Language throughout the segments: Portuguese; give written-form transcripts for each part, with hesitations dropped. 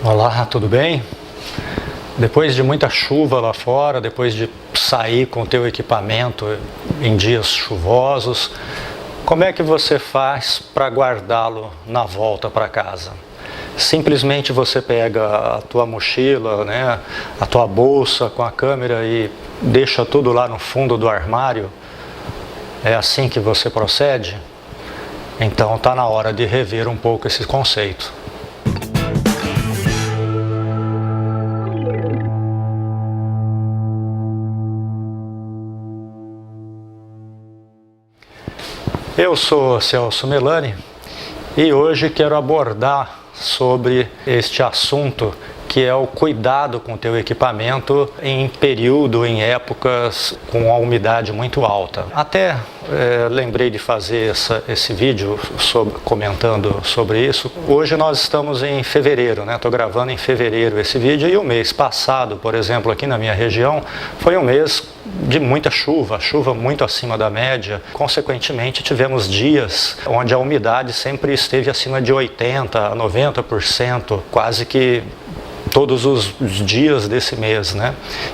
Olá, tudo bem? Depois de muita chuva lá fora, depois de sair com o teu equipamento em dias chuvosos, como é que você faz para guardá-lo na volta para casa? Simplesmente você pega a tua mochila, né, a tua bolsa com a câmera e deixa tudo lá no fundo do armário? É assim que você procede? Então está na hora de rever um pouco esse conceito. Eu sou Celso Melani e hoje quero abordar sobre este assunto que é o cuidado com o teu equipamento em período, em épocas com a umidade muito alta. Até lembrei de fazer esse vídeo comentando sobre isso. Hoje nós estamos em fevereiro, né? Estou gravando em fevereiro esse vídeo e o mês passado, por exemplo, aqui na minha região, foi um mês de muita chuva, chuva muito acima da média. Consequentemente, tivemos dias onde a umidade sempre esteve acima de 80% a 90%, quase que todos os dias desse mês, né?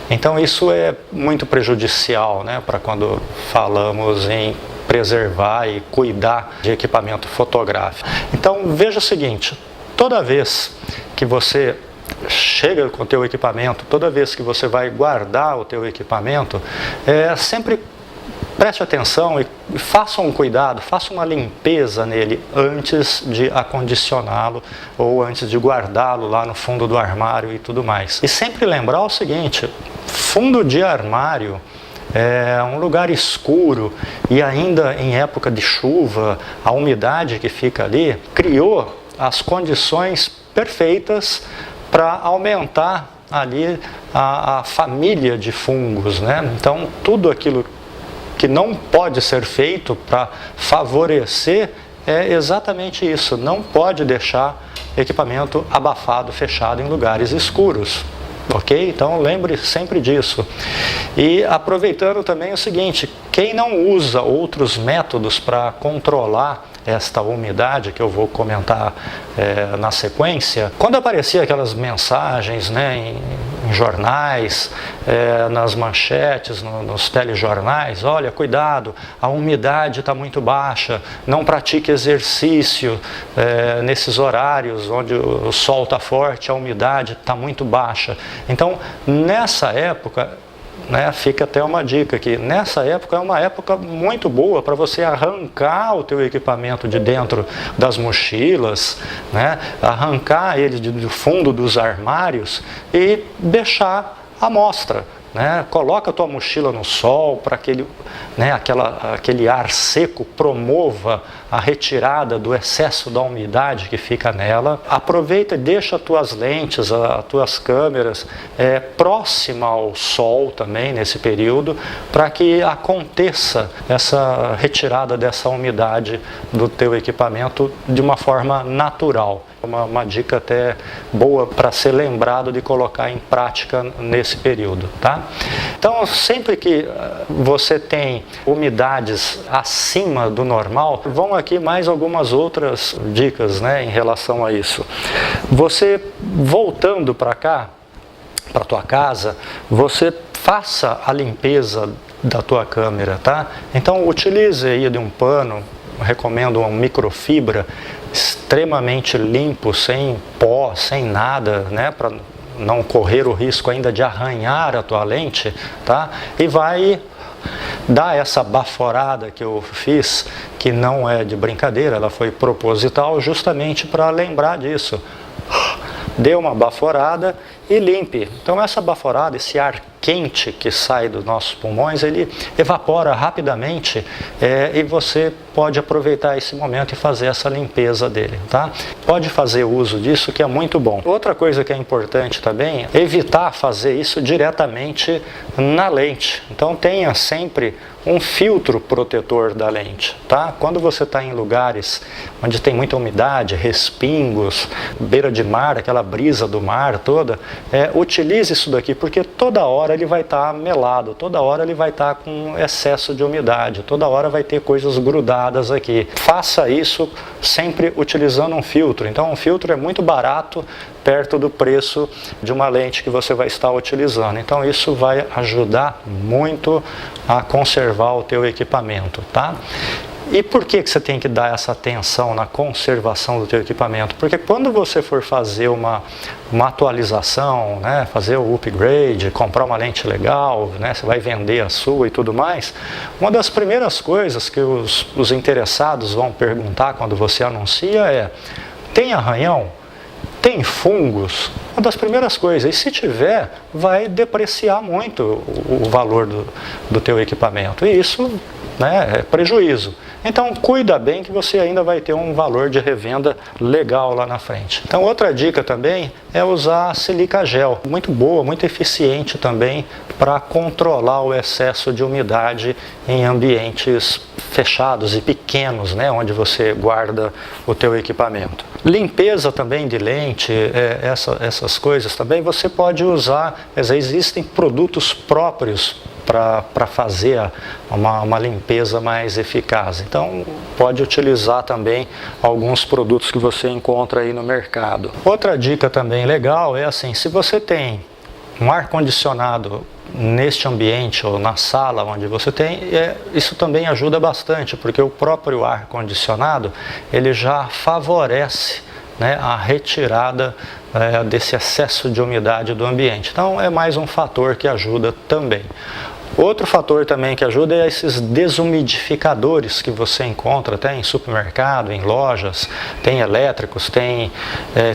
Então isso é muito prejudicial, né, para quando falamos em preservar e cuidar de equipamento fotográfico. Então veja o seguinte, toda vez que você chega com o teu equipamento, toda vez que você vai guardar o teu equipamento, sempre preste atenção e faça um cuidado, faça uma limpeza nele antes de acondicioná-lo ou antes de guardá-lo lá no fundo do armário e tudo mais. E sempre lembrar o seguinte, fundo de armário é um lugar escuro e ainda em época de chuva, a umidade que fica ali criou as condições perfeitas para aumentar ali a família de fungos, né? Então tudo aquilo que não pode ser feito para favorecer é exatamente isso, não pode deixar equipamento abafado, fechado em lugares escuros, ok? Então lembre sempre disso. E aproveitando também o seguinte, quem não usa outros métodos para controlar esta umidade que eu vou comentar na sequência, quando aparecia aquelas mensagens, né, em jornais, nas manchetes, nos telejornais, olha, cuidado, a umidade está muito baixa, não pratique exercício nesses horários onde o sol está forte, a umidade está muito baixa. Então, nessa época, né, fica até uma dica aqui, nessa época é uma época muito boa para você arrancar o teu equipamento de dentro das mochilas, né, arrancar ele do fundo dos armários e deixar à mostra. Né? Coloca a tua mochila no sol para que aquele ar seco promova a retirada do excesso da umidade que fica nela. Aproveita e deixa as tuas lentes, as tuas câmeras próxima ao sol também nesse período, para que aconteça essa retirada dessa umidade do teu equipamento de uma forma natural. Uma dica até boa para ser lembrado de colocar em prática nesse período, tá? Então, sempre que você tem umidades acima do normal, vão aqui mais algumas outras dicas, né, em relação a isso. Você voltando para cá, para tua casa, você faça a limpeza da tua câmera, tá? Então, utilize aí de um pano, recomendo uma microfibra extremamente limpo, sem pó, sem nada, né, para não correr o risco ainda de arranhar a tua lente, tá? E vai dar essa baforada que eu fiz, que não é de brincadeira, ela foi proposital justamente para lembrar disso. Dê uma baforada e limpe. Então essa baforada, esse ar quente que sai dos nossos pulmões, ele evapora rapidamente e você pode aproveitar esse momento e fazer essa limpeza dele, tá? Pode fazer uso disso, que é muito bom. Outra coisa que é importante também é evitar fazer isso diretamente na lente. Então tenha sempre um filtro protetor da lente, tá? Quando você está em lugares onde tem muita umidade, respingos, beira de mar, aquela brisa do mar toda, utilize isso daqui, porque toda hora ele vai estar melado, toda hora ele vai estar com excesso de umidade, toda hora vai ter coisas grudadas aqui. Faça isso sempre utilizando um filtro. Então um filtro é muito barato, perto do preço de uma lente que você vai estar utilizando. Então isso vai ajudar muito a conservar o teu equipamento, tá? E por que você tem que dar essa atenção na conservação do teu equipamento? Porque quando você for fazer uma atualização, né, fazer o upgrade, comprar uma lente legal, né, você vai vender a sua e tudo mais, uma das primeiras coisas que os interessados vão perguntar quando você anuncia é: tem arranhão? Tem fungos? Uma das primeiras coisas. E se tiver, vai depreciar muito o valor do teu equipamento. E isso, né, é prejuízo. Então cuida bem que você ainda vai ter um valor de revenda legal lá na frente. Então outra dica também é usar silica gel. Muito boa, muito eficiente também para controlar o excesso de umidade em ambientes fechados e pequenos, né, onde você guarda o teu equipamento. Limpeza também de lente, essas coisas também você pode usar. Existem produtos próprios para fazer uma limpeza mais eficaz. Então pode utilizar também alguns produtos que você encontra aí no mercado. Outra dica também legal é assim: se você tem um ar-condicionado neste ambiente ou na sala onde você tem, isso também ajuda bastante, porque o próprio ar-condicionado ele já favorece, né, a retirada desse excesso de umidade do ambiente. Então é mais um fator que ajuda também. Outro fator também que ajuda é esses desumidificadores que você encontra até em supermercado, em lojas, tem elétricos,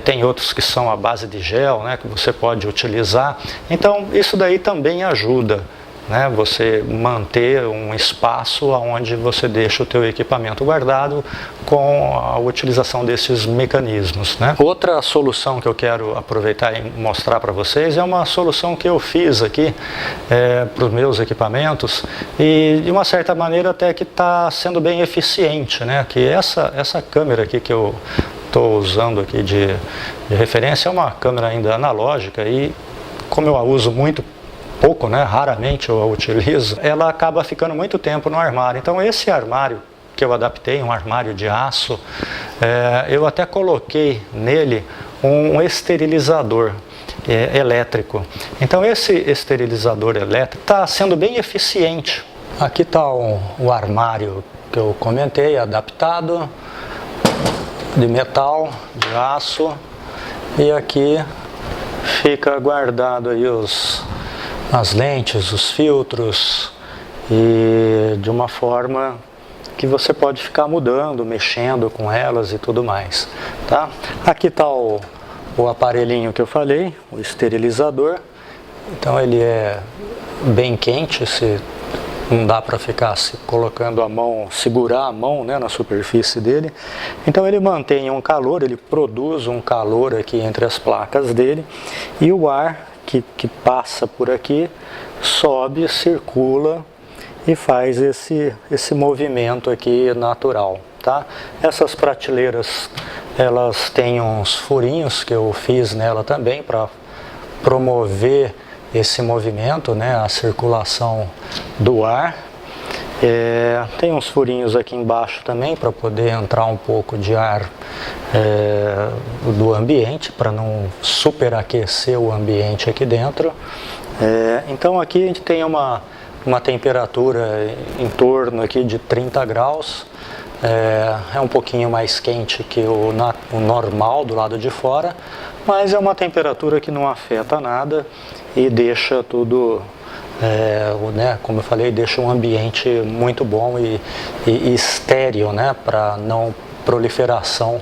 tem outros que são à base de gel, né, que você pode utilizar. Então isso daí também ajuda, né, você manter um espaço onde você deixa o teu equipamento guardado com a utilização desses mecanismos, né? Outra solução que eu quero aproveitar e mostrar para vocês é uma solução que eu fiz aqui para os meus equipamentos e de uma certa maneira até que está sendo bem eficiente, né? Que essa câmera aqui que eu estou usando aqui de referência é uma câmera ainda analógica e como eu a uso muito pouco, né, raramente eu a utilizo, ela acaba ficando muito tempo no armário. Então esse armário que eu adaptei, um armário de aço, eu até coloquei nele um esterilizador elétrico. Então esse esterilizador elétrico está sendo bem eficiente. Aqui está o armário que eu comentei, adaptado, de metal, de aço, e aqui fica guardado aí as lentes, os filtros, e de uma forma que você pode ficar mudando, mexendo com elas e tudo mais, tá? Aqui está o aparelhinho que eu falei, o esterilizador. Então ele é bem quente, não dá para ficar colocando a mão, segurar a mão, né, na superfície dele. Então ele mantém um calor, ele produz um calor aqui entre as placas dele, e o ar que passa por aqui sobe, circula e faz esse movimento aqui natural, tá? Essas prateleiras, elas têm uns furinhos que eu fiz nela também para promover esse movimento, né, a circulação do ar. Tem uns furinhos aqui embaixo também para poder entrar um pouco de ar do ambiente, para não superaquecer o ambiente aqui dentro. Então aqui a gente tem uma temperatura em torno aqui de 30 graus. É um pouquinho mais quente que o normal do lado de fora, mas é uma temperatura que não afeta nada e deixa tudo, né, como eu falei, deixa um ambiente muito bom e estéril, né, para não proliferação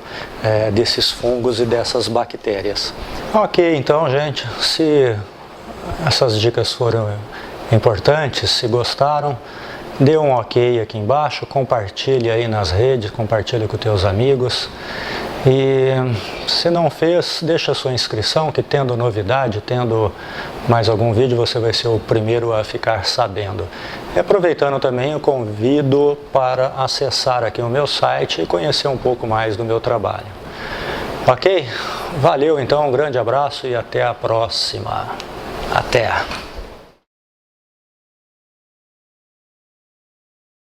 desses fungos e dessas bactérias. Ok, então gente, se essas dicas foram importantes, se gostaram, dê um ok aqui embaixo, compartilhe aí nas redes, compartilhe com teus amigos. E se não fez, deixa a sua inscrição, que tendo novidade, tendo mais algum vídeo, você vai ser o primeiro a ficar sabendo. E aproveitando também, eu convido para acessar aqui o meu site e conhecer um pouco mais do meu trabalho. Ok? Valeu então, um grande abraço e até a próxima. Até!